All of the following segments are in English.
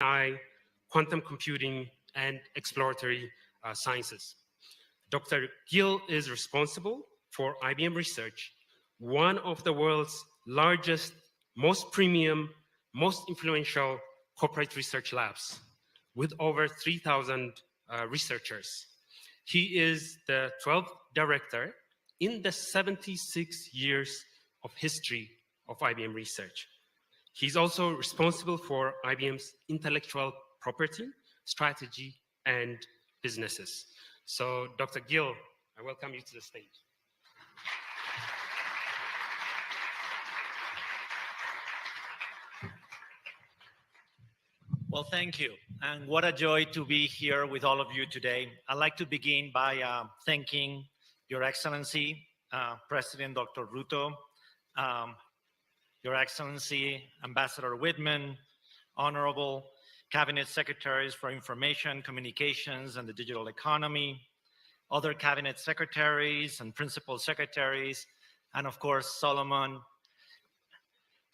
AI, quantum computing, and exploratory sciences. Dr. Gill is responsible for IBM Research, one of the world's largest, most premium, most influential corporate research labs, with over 3,000 researchers. He is the 12th director in the 76 years of history of IBM Research. He's also responsible for IBM's intellectual property, strategy, and businesses. So, Dr. Gill, I welcome you to the stage. Well, thank you. And what a joy to be here with all of you today. I'd like to begin by thanking Your Excellency, President Dr. Ruto, Your Excellency, Ambassador Whitman, Honorable Cabinet Secretaries for Information, Communications, and the Digital Economy, other Cabinet Secretaries and Principal Secretaries, and of course, Solomon,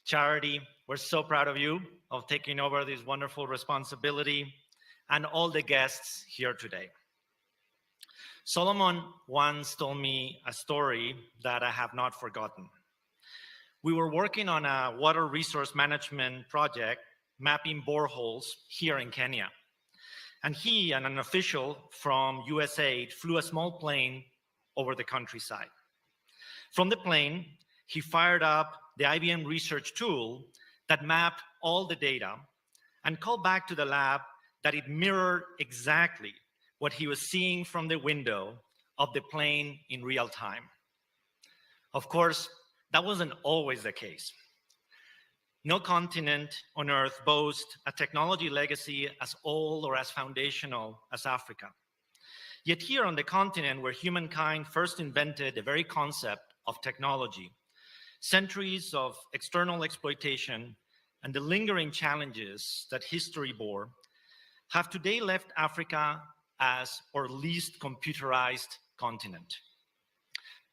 Charity. We're so proud of you, of taking over this wonderful responsibility, and all the guests here today. Solomon once told me a story that I have not forgotten. We were working on a water resource management project, mapping boreholes here in Kenya. And he and an official from USAID flew a small plane over the countryside. From the plane, he fired up the IBM research tool that mapped all the data and called back to the lab that it mirrored exactly what he was seeing from the window of the plane in real time. Of course, that wasn't always the case. No continent on Earth boasts a technology legacy as old or as foundational as Africa. Yet here on the continent where humankind first invented the very concept of technology, centuries of external exploitation and the lingering challenges that history bore have today left Africa as our least computerized continent.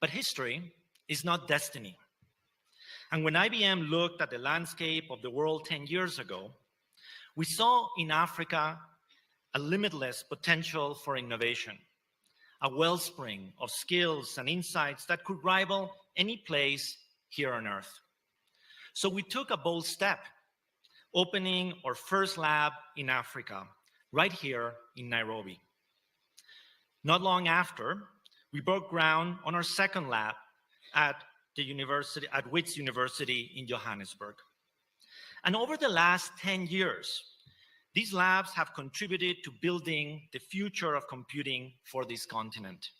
But history is not destiny. And when IBM looked at the landscape of the world 10 years ago, we saw in Africa a limitless potential for innovation, a wellspring of skills and insights that could rival any place here on Earth. So we took a bold step, opening our first lab in Africa, right here in Nairobi. Not long after, we broke ground on our second lab at Wits University in Johannesburg. And over the last 10 years, these labs have contributed to building the future of computing for this continent.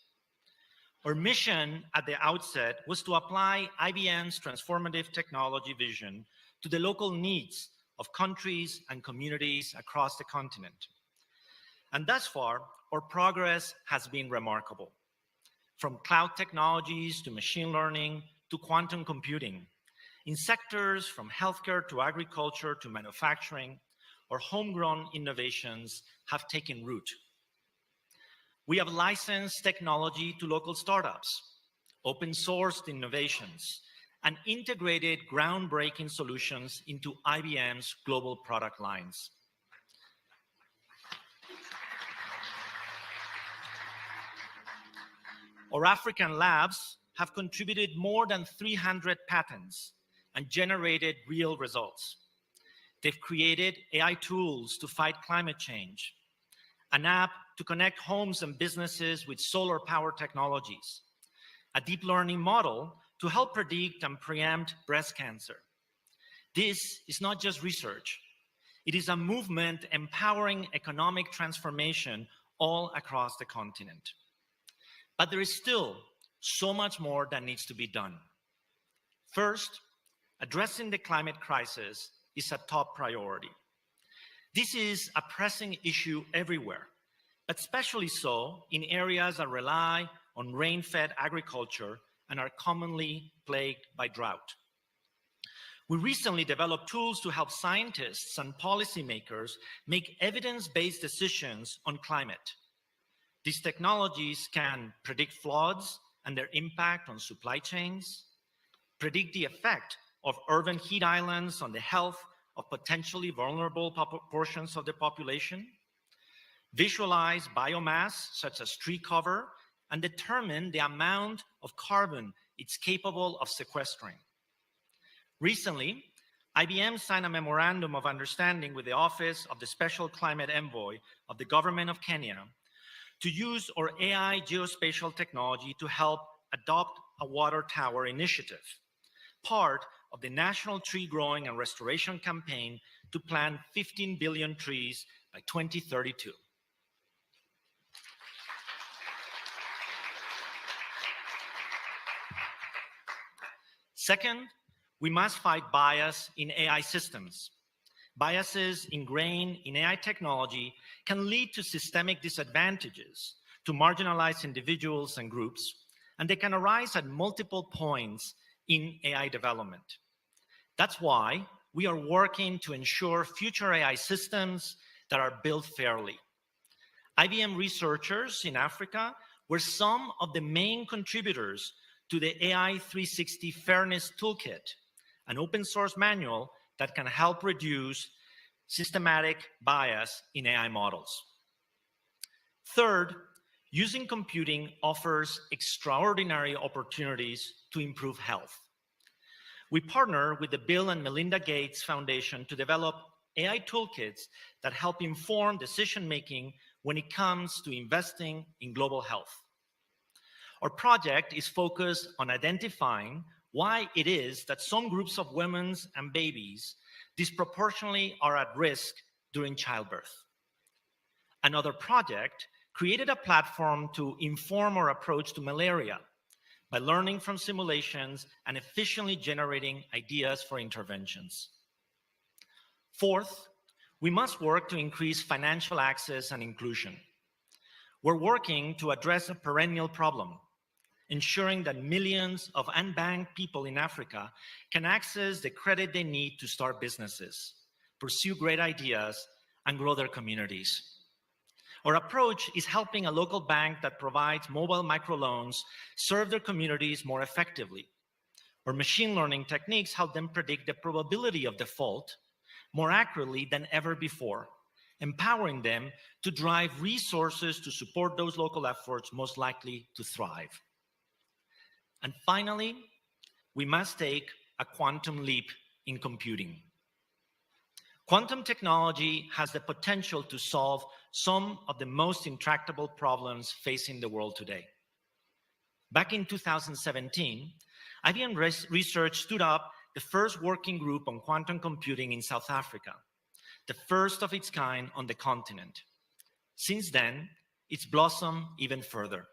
Our mission at the outset was to apply IBM's transformative technology vision to the local needs of countries and communities across the continent. And thus far, our progress has been remarkable. From cloud technologies to machine learning to quantum computing, in sectors from healthcare to agriculture to manufacturing, our homegrown innovations have taken root. We have licensed technology to local startups, open-sourced innovations, and integrated groundbreaking solutions into IBM's global product lines. Our African labs have contributed more than 300 patents and generated real results. They've created AI tools to fight climate change, an app to connect homes and businesses with solar power technologies, a deep learning model to help predict and preempt breast cancer. This is not just research. It is a movement empowering economic transformation all across the continent. But there is still so much more that needs to be done. First, addressing the climate crisis is a top priority. This is a pressing issue everywhere, but especially so in areas that rely on rain-fed agriculture and are commonly plagued by drought. We recently developed tools to help scientists and policymakers make evidence-based decisions on climate. These technologies can predict floods and their impact on supply chains, predict the effect of urban heat islands on the health of potentially vulnerable portions of the population, visualize biomass such as tree cover, and determine the amount of carbon it's capable of sequestering. Recently, IBM signed a memorandum of understanding with the Office of the Special Climate Envoy of the Government of Kenya to use our AI geospatial technology to help adopt a water tower initiative, part of the National Tree Growing and Restoration Campaign to plant 15 billion trees by 2032. Second, we must fight bias in AI systems. Biases ingrained in AI technology can lead to systemic disadvantages to marginalized individuals and groups, and they can arise at multiple points in AI development. That's why we are working to ensure future AI systems that are built fairly. IBM researchers in Africa were some of the main contributors to the AI 360 Fairness Toolkit, an open source manual that can help reduce systematic bias in AI models. Third, using computing offers extraordinary opportunities to improve health. We partner with the Bill and Melinda Gates Foundation to develop AI toolkits that help inform decision-making when it comes to investing in global health. Our project is focused on identifying why it is that some groups of women and babies disproportionately are at risk during childbirth. Another project created a platform to inform our approach to malaria by learning from simulations and efficiently generating ideas for interventions. Fourth, we must work to increase financial access and inclusion. We're working to address a perennial problem, ensuring that millions of unbanked people in Africa can access the credit they need to start businesses, pursue great ideas, and grow their communities. Our approach is helping a local bank that provides mobile microloans serve their communities more effectively. Our machine learning techniques help them predict the probability of default more accurately than ever before, empowering them to drive resources to support those local efforts most likely to thrive. And finally, we must take a quantum leap in computing. Quantum technology has the potential to solve some of the most intractable problems facing the world today. Back in 2017, IBM Research stood up the first working group on quantum computing in South Africa, the first of its kind on the continent. Since then, it's blossomed even further.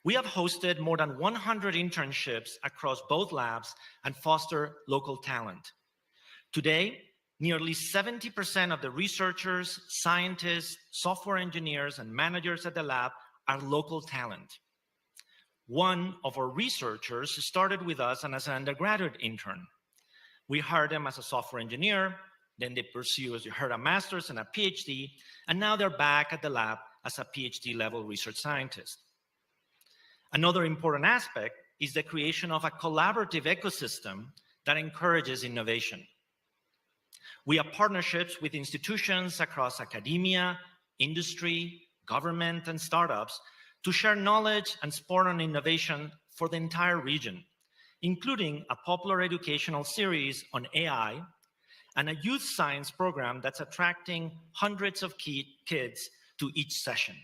We have hosted more than 100 internships across both labs and foster local talent. Today, nearly 70% of the researchers, scientists, software engineers, and managers at the lab are local talent. One of our researchers started with us and as an undergraduate intern. We hired them as a software engineer, then they pursue, as you heard, a master's and a PhD, and now they're back at the lab as a PhD level research scientist. Another important aspect is the creation of a collaborative ecosystem that encourages innovation. We have partnerships with institutions across academia, industry, government, and startups to share knowledge and spur on innovation for the entire region, including a popular educational series on AI and a youth science program that's attracting hundreds of kids to each session.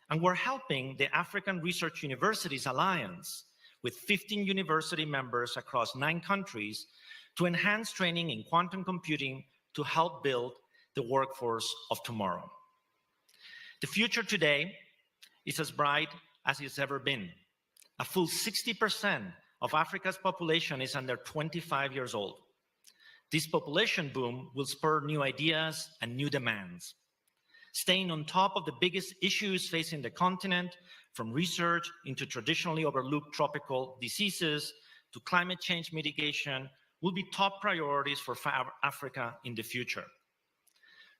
And we're helping the African Research Universities Alliance with 15 university members across 9 countries to enhance training in quantum computing to help build the workforce of tomorrow. The future today is as bright as it's ever been. A full 60% of Africa's population is under 25 years old. This population boom will spur new ideas and new demands. Staying on top of the biggest issues facing the continent, from research into traditionally overlooked tropical diseases to climate change mitigation, will be top priorities for Africa in the future.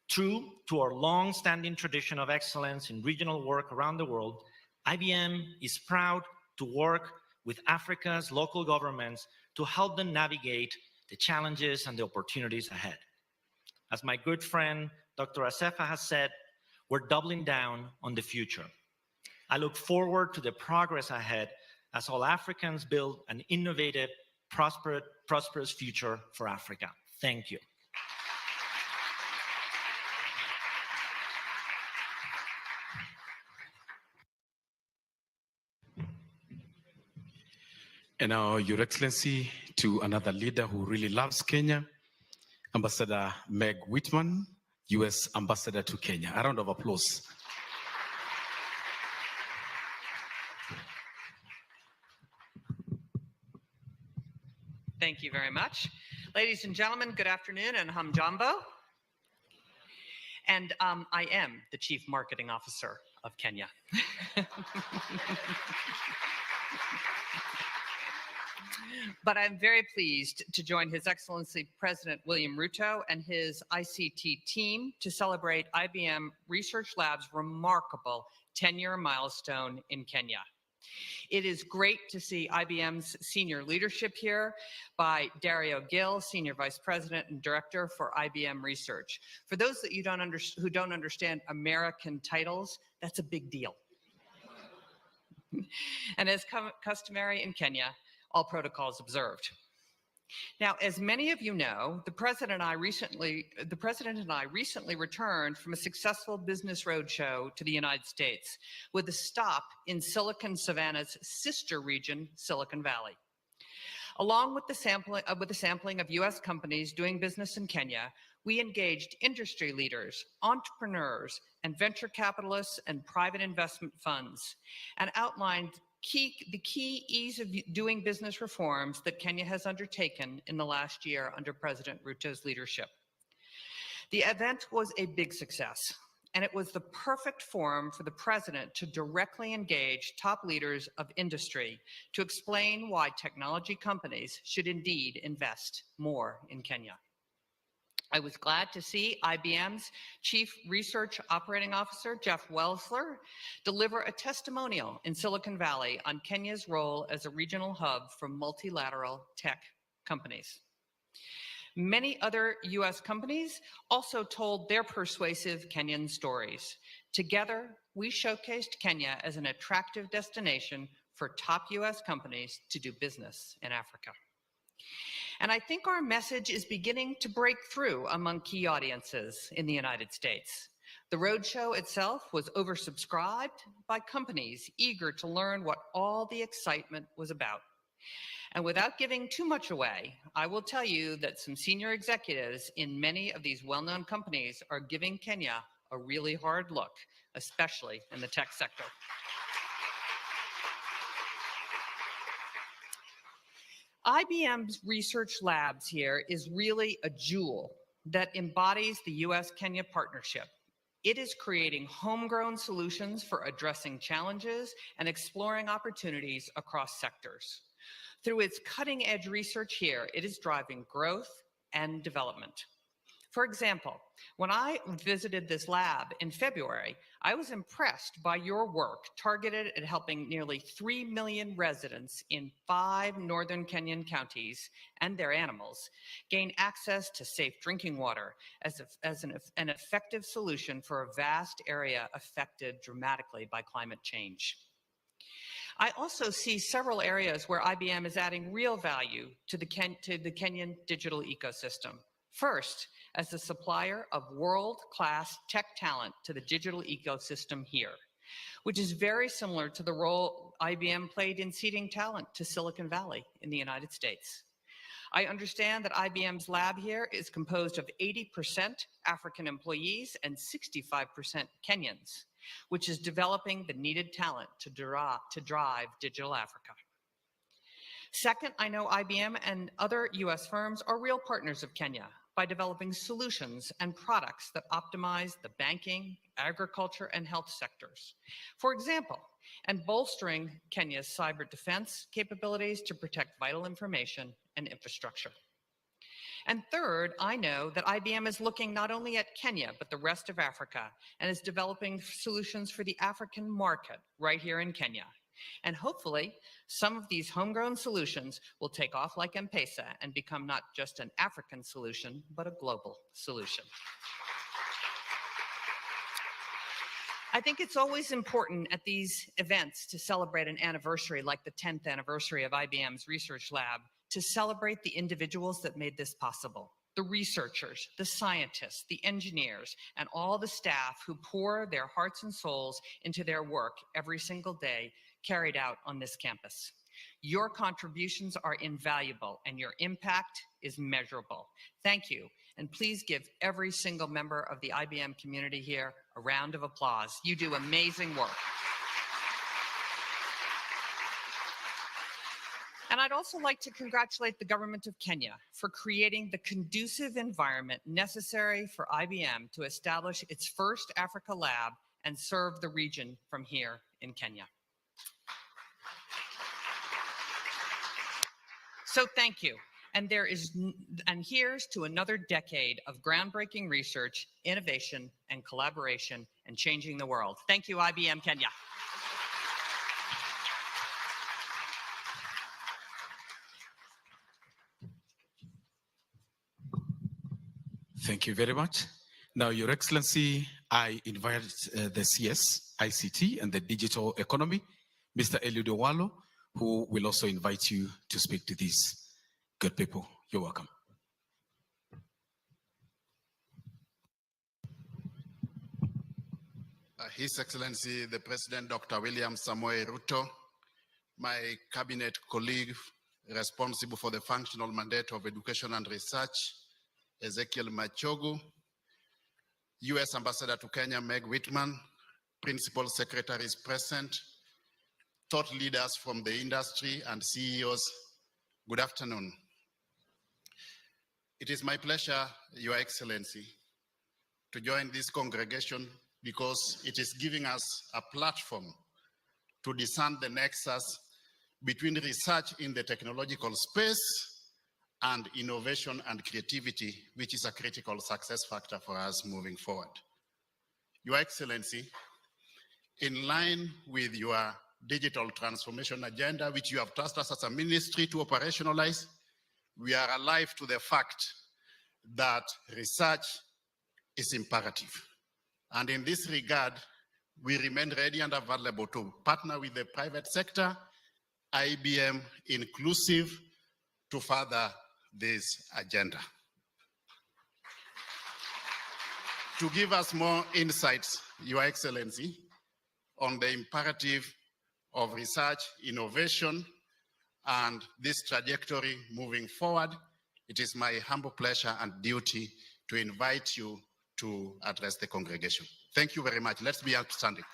True to our long-standing tradition of excellence in regional work around the world, IBM is proud to work with Africa's local governments to help them navigate the challenges and the opportunities ahead. As my good friend, Dr. Asefa has said, we're doubling down on the future. I look forward to the progress ahead as all Africans build an innovative, prosperous future for Africa. Thank you. And now, Your Excellency, to another leader who really loves Kenya, Ambassador Meg Whitman, U.S. Ambassador to Kenya. A round of applause. Thank you very much. Ladies and gentlemen, good afternoon and hamjambo. And I am the Chief Marketing Officer of Kenya. But I'm very pleased to join His Excellency President William Ruto and his ICT team to celebrate IBM Research Labs' remarkable 10-year milestone in Kenya. It is great to see IBM's senior leadership here by Dario Gill, Senior Vice President and Director for IBM Research. For those that who don't understand American titles, that's a big deal. And as customary in Kenya, all protocols observed. Now, as many of you know, the President and I recently returned from a successful business roadshow to the United States with a stop in Silicon Savannah's sister region, Silicon Valley. Along with the sampling of U.S. companies doing business in Kenya, we engaged industry leaders, entrepreneurs, and venture capitalists and private investment funds, and outlined the key ease of doing business reforms that Kenya has undertaken in the last year under President Ruto's leadership. The event was a big success, and it was the perfect forum for the President to directly engage top leaders of industry to explain why technology companies should indeed invest more in Kenya. I was glad to see IBM's Chief Research Operating Officer, Jeff Welsler, deliver a testimonial in Silicon Valley on Kenya's role as a regional hub for multilateral tech companies. Many other US companies also told their persuasive Kenyan stories. Together, we showcased Kenya as an attractive destination for top US companies to do business in Africa. And I think our message is beginning to break through among key audiences in the United States. The roadshow itself was oversubscribed by companies eager to learn what all the excitement was about. And without giving too much away, I will tell you that some senior executives in many of these well-known companies are giving Kenya a really hard look, especially in the tech sector. IBM's Research Labs here is really a jewel that embodies the US-Kenya partnership. It is creating homegrown solutions for addressing challenges and exploring opportunities across sectors. Through its cutting-edge research here, it is driving growth and development. For example, when I visited this lab in February, I was impressed by your work targeted at helping nearly 3 million residents in 5 northern Kenyan counties and their animals gain access to safe drinking water as an effective solution for a vast area affected dramatically by climate change. I also see several areas where IBM is adding real value to the Kenyan digital ecosystem. First, as a supplier of world-class tech talent to the digital ecosystem here, which is very similar to the role IBM played in seeding talent to Silicon Valley in the United States. I understand that IBM's lab here is composed of 80% African employees and 65% Kenyans, which is developing the needed talent to drive digital Africa. Second, I know IBM and other US firms are real partners of Kenya by developing solutions and products that optimize the banking, agriculture, and health sectors. For example, and bolstering Kenya's cyber defense capabilities to protect vital information and infrastructure. And third, I know that IBM is looking not only at Kenya, but the rest of Africa, and is developing solutions for the African market right here in Kenya. And hopefully, some of these homegrown solutions will take off like M-Pesa and become not just an African solution, but a global solution. I think it's always important at these events to celebrate an anniversary like the 10th anniversary of IBM's Research Lab, to celebrate the individuals that made this possible. The researchers, the scientists, the engineers, and all the staff who pour their hearts and souls into their work every single day carried out on this campus. Your contributions are invaluable and your impact is measurable. Thank you, and please give every single member of the IBM community here a round of applause. You do amazing work. And I'd also like to congratulate the government of Kenya for creating the conducive environment necessary for IBM to establish its first Africa lab and serve the region from here in Kenya. So thank you. And here's to another decade of groundbreaking research, innovation, and collaboration, and changing the world. Thank you, IBM Kenya. Thank you very much. Now, Your Excellency, I invite the CS, ICT, and the digital economy, Mr. Eliud Owalo, who will also invite you to speak to these good people. You're welcome. His Excellency, the President, Dr. William Samoei Ruto, my cabinet colleague responsible for the functional mandate of education and research, Ezekiel Machogu, U.S. Ambassador to Kenya, Meg Whitman, Principal Secretaries present, thought leaders from the industry and CEOs, good afternoon. It is my pleasure, Your Excellency, to join this congregation because it is giving us a platform to discern the nexus between research in the technological space and innovation and creativity, which is a critical success factor for us moving forward. Your Excellency, in line with your digital transformation agenda, which you have tasked us as a ministry to operationalize, we are alive to the fact that research is imperative. And in this regard, we remain ready and available to partner with the private sector, IBM inclusive, to further this agenda. To give us more insights, Your Excellency, on the imperative of research, innovation, and this trajectory moving forward, it is my humble pleasure and duty to invite you to address the congregation. Thank you very much. Let's be outstanding.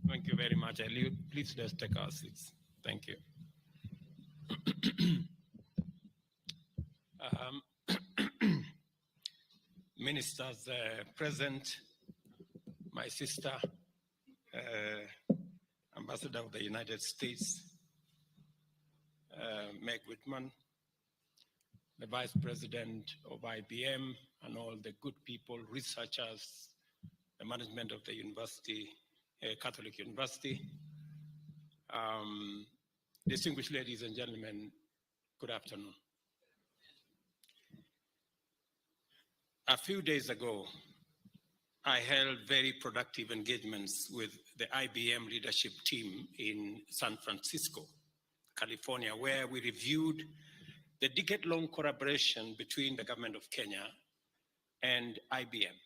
Thank you very much, Eliud. Please let's take our seats. Thank you. Ministers present, my sister, Ambassador of the United States, Meg Whitman, the Vice President of IBM, and all the good people, researchers, the management of the university, Catholic University. Distinguished ladies and gentlemen, good afternoon. A few days ago, I held very productive engagements with the IBM leadership team in San Francisco, California, where we reviewed the decade-long collaboration between the government of Kenya and IBM.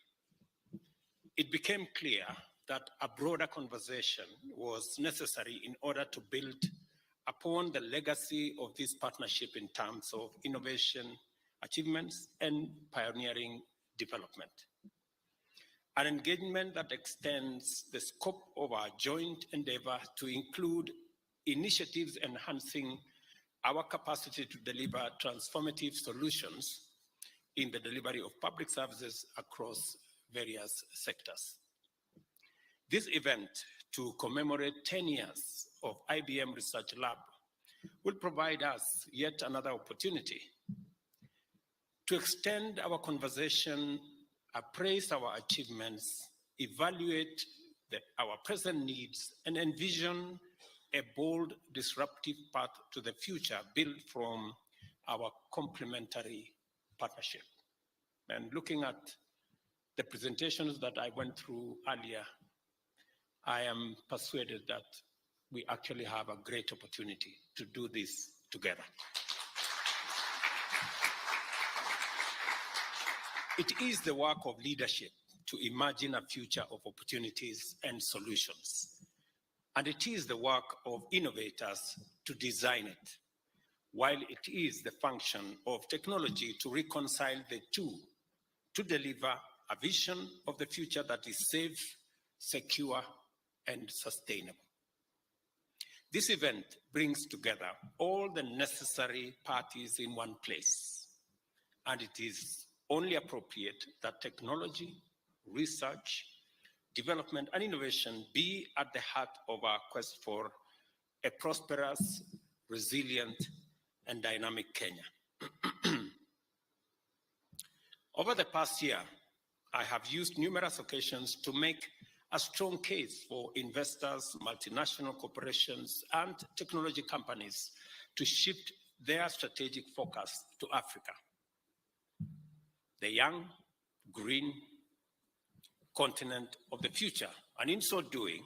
It became clear that a broader conversation was necessary in order to build upon the legacy of this partnership in terms of innovation, achievements, and pioneering development. An engagement that extends the scope of our joint endeavor to include initiatives enhancing our capacity to deliver transformative solutions in the delivery of public services across various sectors. This event, to commemorate 10 years of IBM Research Lab, will provide us yet another opportunity to extend our conversation appraise our achievements, evaluate our present needs, and envision a bold, disruptive path to the future built from our complementary partnership. And looking at the presentations that I went through earlier, I am persuaded that we actually have a great opportunity to do this together. It is the work of leadership to imagine a future of opportunities and solutions. And it is the work of innovators to design it, while it is the function of technology to reconcile the two, to deliver a vision of the future that is safe, secure, and sustainable. This event brings together all the necessary parties in one place, and it is only appropriate that technology, research, development, and innovation be at the heart of our quest for a prosperous, resilient, and dynamic Kenya. Over the past year, I have used numerous occasions to make a strong case for investors, multinational corporations, and technology companies to shift their strategic focus to Africa. The young, green continent of the future, and in so doing,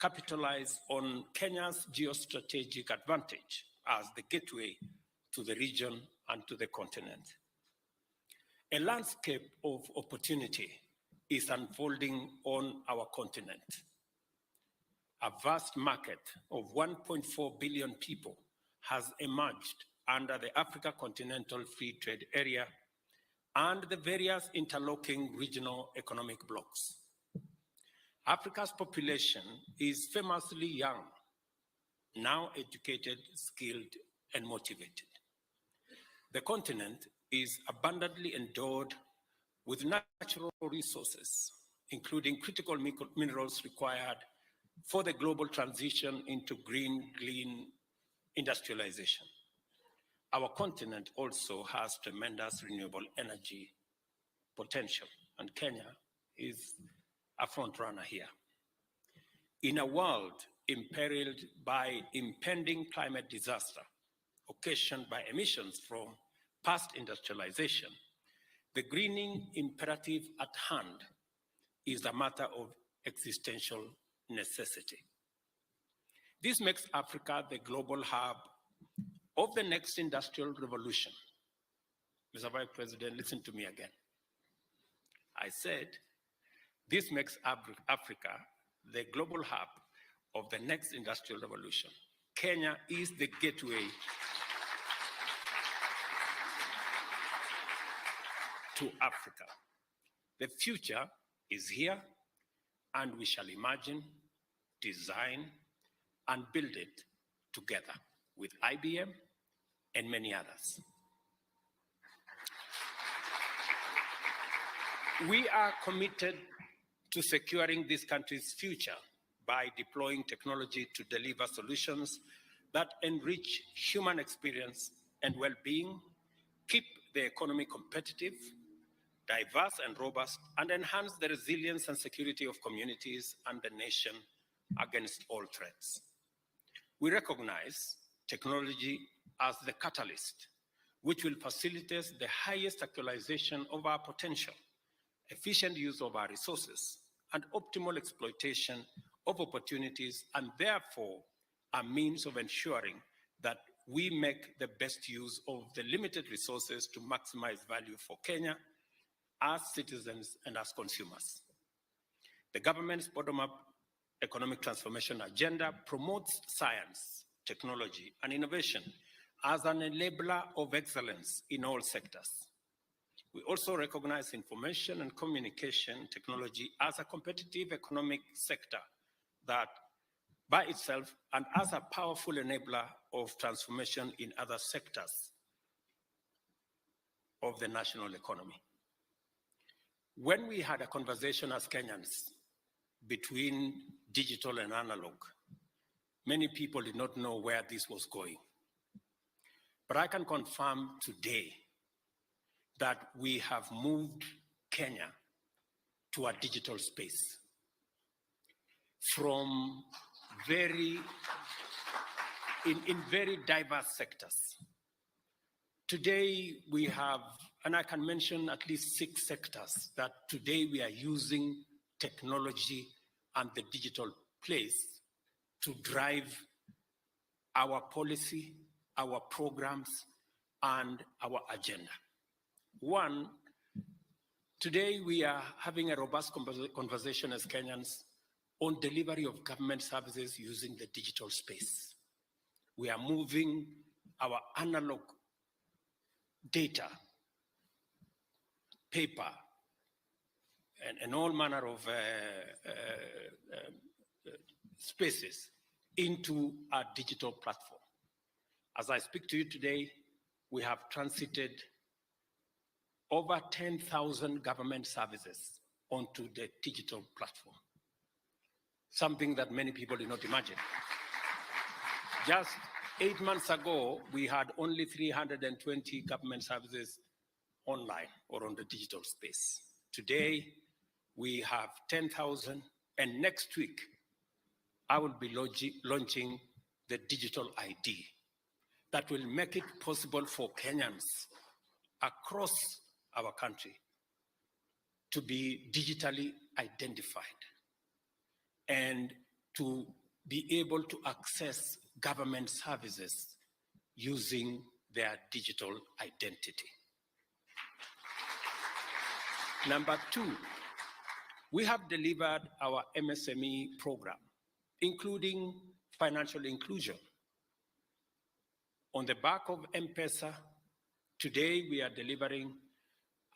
capitalize on Kenya's geostrategic advantage as the gateway to the region and to the continent. A landscape of opportunity is unfolding on our continent. A vast market of 1.4 billion people has emerged under the Africa Continental Free Trade Area and the various interlocking regional economic blocs. Africa's population is famously young, now educated, skilled, and motivated. The continent is abundantly endowed with natural resources, including critical minerals required for the global transition into green, clean industrialization. Our continent also has tremendous renewable energy potential, and Kenya is a front runner here. In a world imperiled by impending climate disaster occasioned by emissions from past industrialization, the greening imperative at hand is a matter of existential necessity. This makes Africa the global hub of the next industrial revolution. Mr. Vice President, listen to me again. I said, this makes Africa the global hub of the next industrial revolution. Kenya is the gateway to Africa. The future is here, and we shall imagine, design, and build it together with IBM and many others. We are committed to securing this country's future by deploying technology to deliver solutions that enrich human experience and well-being, keep the economy competitive, diverse and robust, and enhance the resilience and security of communities and the nation against all threats. We recognize technology as the catalyst, which will facilitate the highest actualization of our potential, efficient use of our resources, and optimal exploitation of opportunities, and therefore a means of ensuring that we make the best use of the limited resources to maximize value for Kenya as citizens and as consumers. The government's bottom-up economic transformation agenda promotes science, technology, and innovation as an enabler of excellence in all sectors. We also recognize information and communication technology as a competitive economic sector that by itself and as a powerful enabler of transformation in other sectors of the national economy. When we had a conversation as Kenyans between digital and analog, many people did not know where this was going. But I can confirm today that we have moved Kenya to a digital space from very diverse sectors. Today we have, and I can mention at least 6 sectors that today we are using technology and the digital place to drive our policy, our programs, and our agenda. One, today we are having a robust conversation as Kenyans on delivery of government services using the digital space. We are moving our analog data, paper, and all manner of spaces into a digital platform. As I speak to you today, we have transited over 10,000 government services onto the digital platform, something that many people did not imagine. Just 8 months ago, we had only 320 government services online or on the digital space. Today, we have 10,000, and next week, I will be launching the digital ID that will make it possible for Kenyans across our country to be digitally identified and to be able to access government services using their digital identity. Number 2, we have delivered our MSME program, including financial inclusion. On the back of M-Pesa, today we are delivering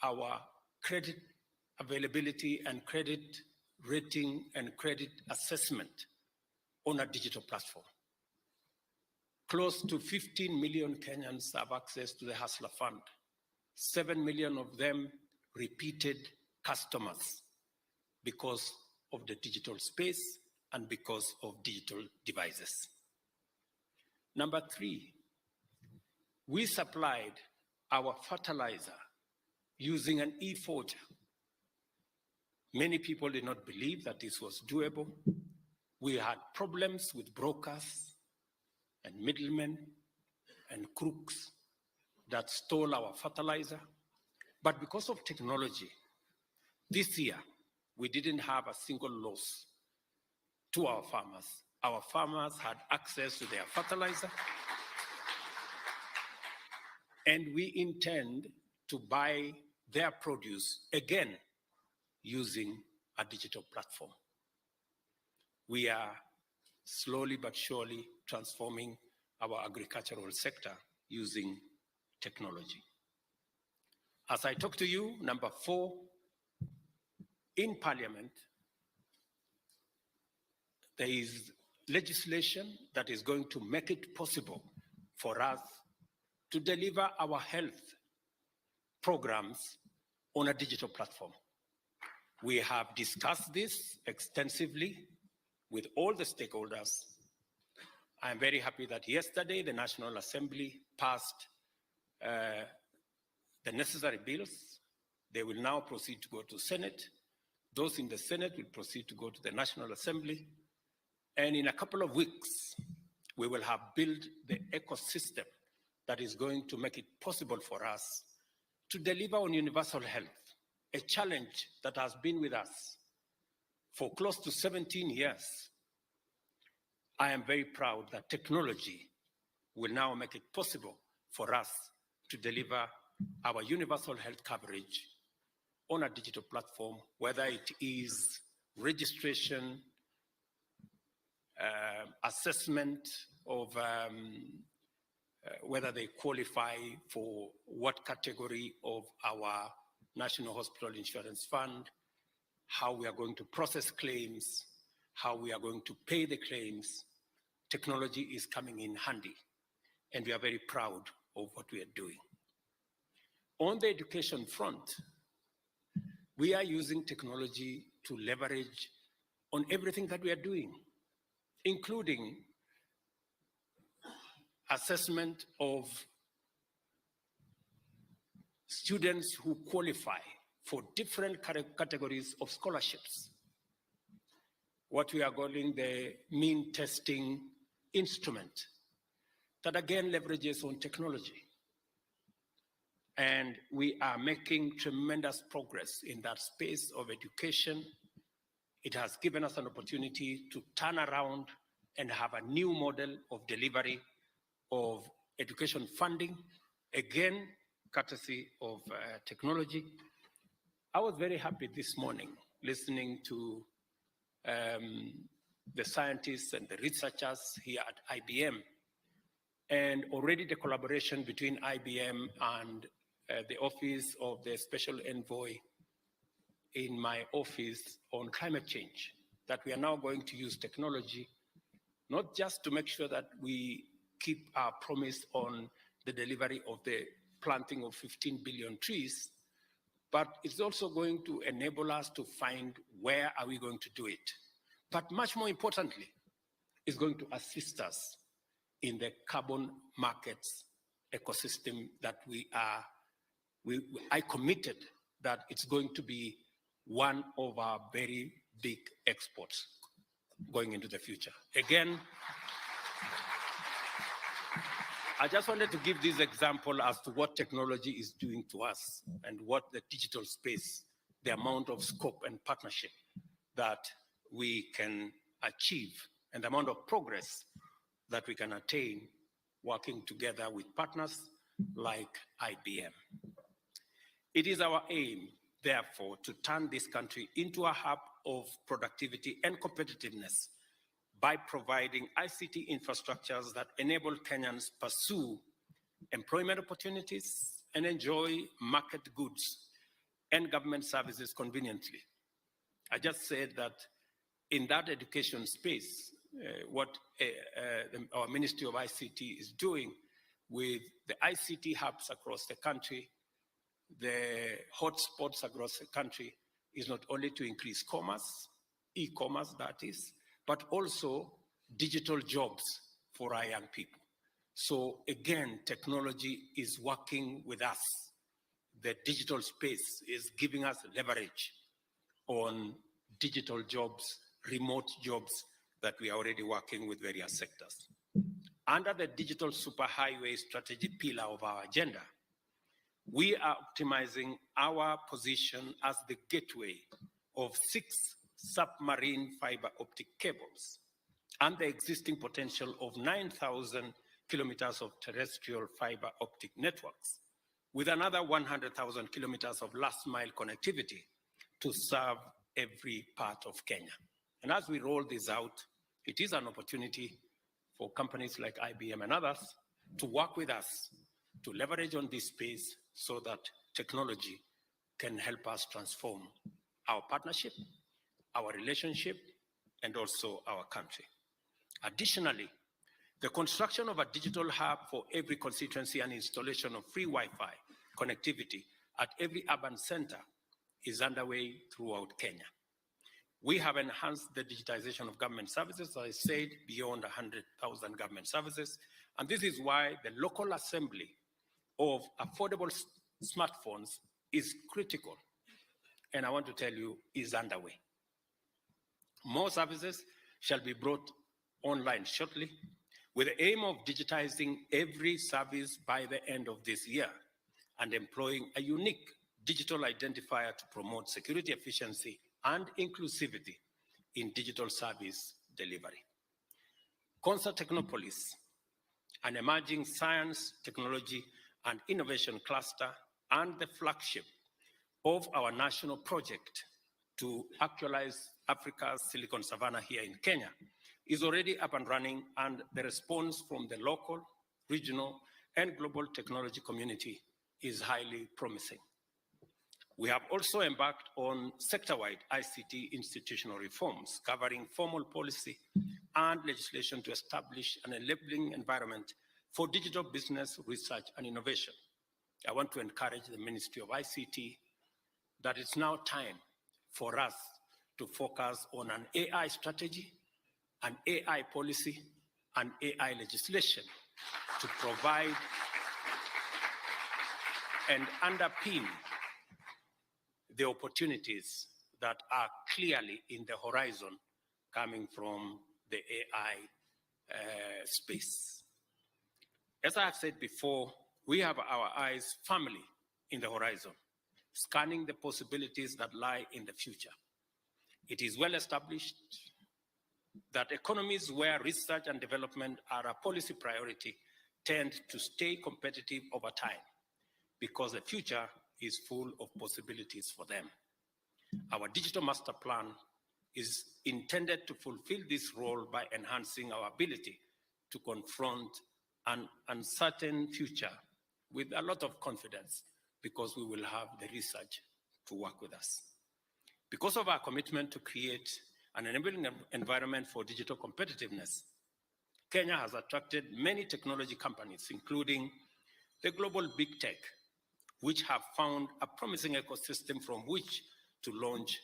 our credit availability and credit rating and credit assessment on a digital platform. Close to 15 million Kenyans have access to the Hustler Fund. 7 million of them repeated customers because of the digital space and because of digital devices. Number 3, we supplied our fertilizer using an e-forger. Many people did not believe that this was doable. We had problems with brokers and middlemen and crooks that stole our fertilizer. But because of technology, this year, we didn't have a single loss to our farmers. Our farmers had access to their fertilizer. And we intend to buy their produce again using a digital platform. We are slowly but surely transforming our agricultural sector using technology. As I talk to you, number 4, in Parliament, there is legislation that is going to make it possible for us to deliver our health programs on a digital platform. We have discussed this extensively with all the stakeholders. I'm very happy that yesterday the National Assembly passed the necessary bills. They will now proceed to go to Senate. Those in the Senate will proceed to go to the National Assembly. And in a couple of weeks, we will have built the ecosystem that is going to make it possible for us to deliver on universal health, a challenge that has been with us for close to 17 years. I am very proud that technology will now make it possible for us to deliver our universal health coverage on a digital platform, whether it is registration, assessment of whether they qualify for what category of our National Hospital Insurance Fund, how we are going to process claims, how we are going to pay the claims. Technology is coming in handy, and we are very proud of what we are doing. On the education front, we are using technology to leverage on everything that we are doing, including assessment of students who qualify for different categories of scholarships. What we are calling the mean testing instrument that again leverages on technology. And we are making tremendous progress in that space of education. It has given us an opportunity to turn around and have a new model of delivery of education funding, again, courtesy of technology. I was very happy this morning listening to the scientists and the researchers here at IBM, and already the collaboration between IBM and the Office of the Special Envoy in my office on climate change, that we are now going to use technology, not just to make sure that we keep our promise on the delivery of the planting of 15 billion trees, but it's also going to enable us to find where are we going to do it. But much more importantly, it's going to assist us in the carbon markets ecosystem that I committed that it's going to be one of our very big exports going into the future. Again, I just wanted to give this example as to what technology is doing to us and what the digital space, the amount of scope and partnership that we can achieve and the amount of progress that we can attain working together with partners like IBM. It is our aim, therefore, to turn this country into a hub of productivity and competitiveness by providing ICT infrastructures that enable Kenyans pursue employment opportunities and enjoy market goods and government services conveniently. I just said that in that education space, what our Ministry of ICT is doing with the ICT hubs across the country, the hotspots across the country, is not only to increase commerce, e-commerce that is, but also digital jobs for our young people. So again, technology is working with us. The digital space is giving us leverage on digital jobs, remote jobs that we are already working with various sectors. Under the digital superhighway strategy pillar of our agenda, we are optimizing our position as the gateway of 6 submarine fiber optic cables and the existing potential of 9,000 kilometers of terrestrial fiber optic networks, with another 100,000 kilometers of last mile connectivity to serve every part of Kenya. And as we roll this out, it is an opportunity for companies like IBM and others to work with us to leverage on this space so that technology can help us transform our partnership, our relationship, and also our country. Additionally, the construction of a digital hub for every constituency and installation of free Wi-Fi connectivity at every urban center is underway throughout Kenya. We have enhanced the digitization of government services, as I said, beyond 100,000 government services. And this is why the local assembly of affordable smartphones is critical. And I want to tell you, is underway. More services shall be brought online shortly, with the aim of digitizing every service by the end of this year and employing a unique digital identifier to promote security, efficiency, and inclusivity in digital service delivery. Consa Technopolis, an emerging science, technology, and innovation cluster, and the flagship of our national project to actualize Africa's Silicon Savannah here in Kenya, is already up and running, and the response from the local, regional, and global technology community is highly promising. We have also embarked on sector-wide ICT institutional reforms covering formal policy and legislation to establish an enabling environment for digital business, research, and innovation. I want to encourage the Ministry of ICT that it's now time for us to focus on an AI strategy, an AI policy, and AI legislation to provide and underpin the opportunities that are clearly in the horizon coming from the AI space. As I have said before, we have our eyes firmly in the horizon, scanning the possibilities that lie in the future. It is well established that economies where research and development are a policy priority tend to stay competitive over time because the future is full of possibilities for them. Our digital master plan is intended to fulfill this role by enhancing our ability to confront an uncertain future with a lot of confidence because we will have the research to work with us. Because of our commitment to create an enabling environment for digital competitiveness, Kenya has attracted many technology companies, including the global big tech, which have found a promising ecosystem from which to launch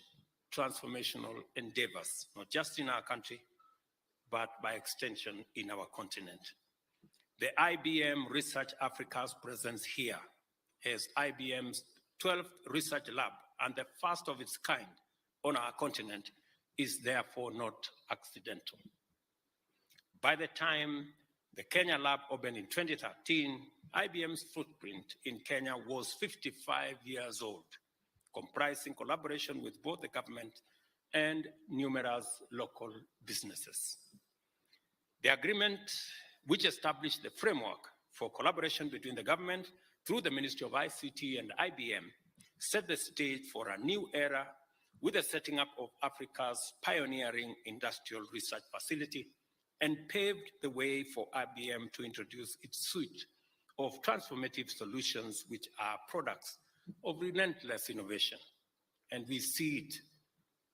transformational endeavors, not just in our country, but by extension in our continent. The IBM Research Africa's presence here as IBM's 12th research lab and the first of its kind on our continent is therefore not accidental. By the time the Kenya lab opened in 2013, IBM's footprint in Kenya was 55 years old, comprising collaboration with both the government and numerous local businesses. The agreement, which established the framework for collaboration between the government through the Ministry of ICT and IBM, set the stage for a new era with the setting up of Africa's pioneering industrial research facility and paved the way for IBM to introduce its suite of transformative solutions, which are products of relentless innovation. And we see it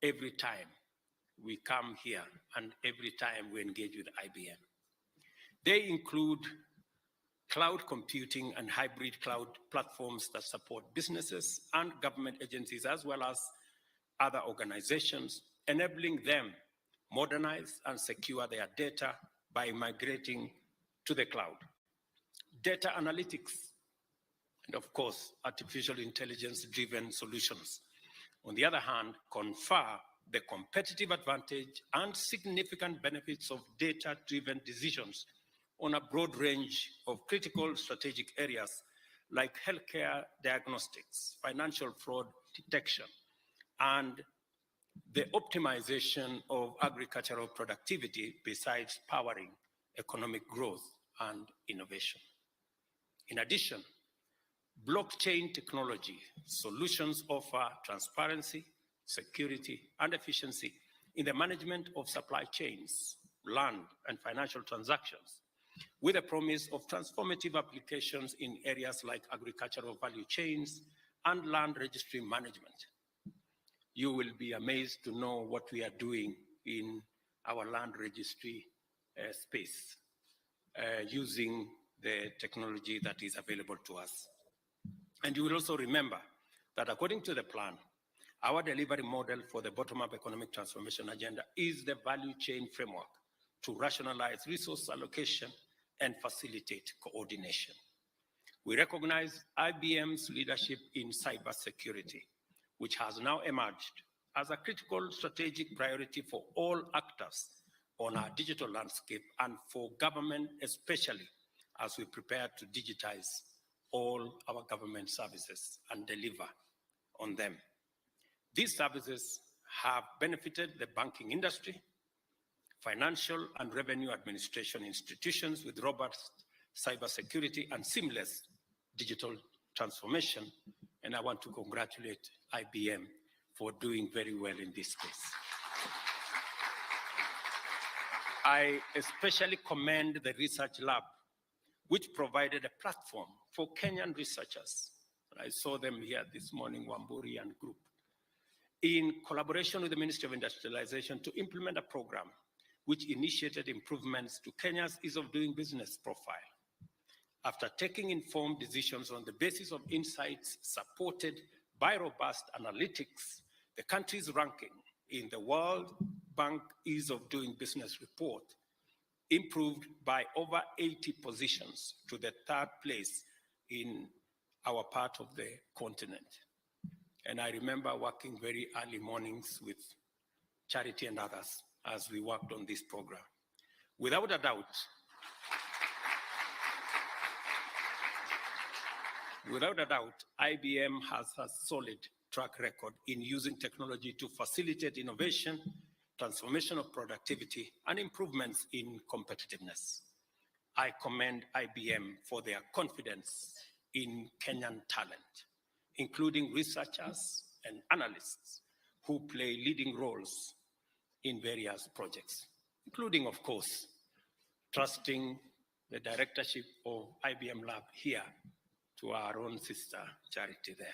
every time we come here and every time we engage with IBM. They include cloud computing and hybrid cloud platforms that support businesses and government agencies, as well as other organizations, enabling them modernize and secure their data by migrating to the cloud. Data analytics, and of course, artificial intelligence-driven solutions, on the other hand, confer the competitive advantage and significant benefits of data-driven decisions on a broad range of critical strategic areas like healthcare diagnostics, financial fraud detection, and the optimization of agricultural productivity besides powering economic growth and innovation. In addition, blockchain technology solutions offer transparency, security, and efficiency in the management of supply chains, land, and financial transactions, with a promise of transformative applications in areas like agricultural value chains and land registry management. You will be amazed to know what we are doing in our land registry space using the technology that is available to us. And you will also remember that according to the plan, our delivery model for the bottom-up economic transformation agenda is the value chain framework to rationalize resource allocation and facilitate coordination. We recognize IBM's leadership in cybersecurity, which has now emerged as a critical strategic priority for all actors on our digital landscape and for government especially, as we prepare to digitize all our government services and deliver on them. These services have benefited the banking industry, financial and revenue administration institutions with robust cybersecurity and seamless digital transformation. And I want to congratulate IBM for doing very well in this space. I especially commend the research lab, which provided a platform for Kenyan researchers. I saw them here this morning, Wamburi and group, in collaboration with the Ministry of Industrialization to implement a program which initiated improvements to Kenya's ease of doing business profile. After taking informed decisions on the basis of insights supported by robust analytics, the country's ranking in the World Bank Ease of Doing Business report improved by over 80 positions to the 3rd place in our part of the continent. And I remember working very early mornings with Charity and others as we worked on this program. Without a doubt, IBM has a solid track record in using technology to facilitate innovation, transformation of productivity, and improvements in competitiveness. I commend IBM for their confidence in Kenyan talent, including researchers and analysts who play leading roles in various projects, including, of course, trusting the directorship of IBM Lab here to our own sister Charity there.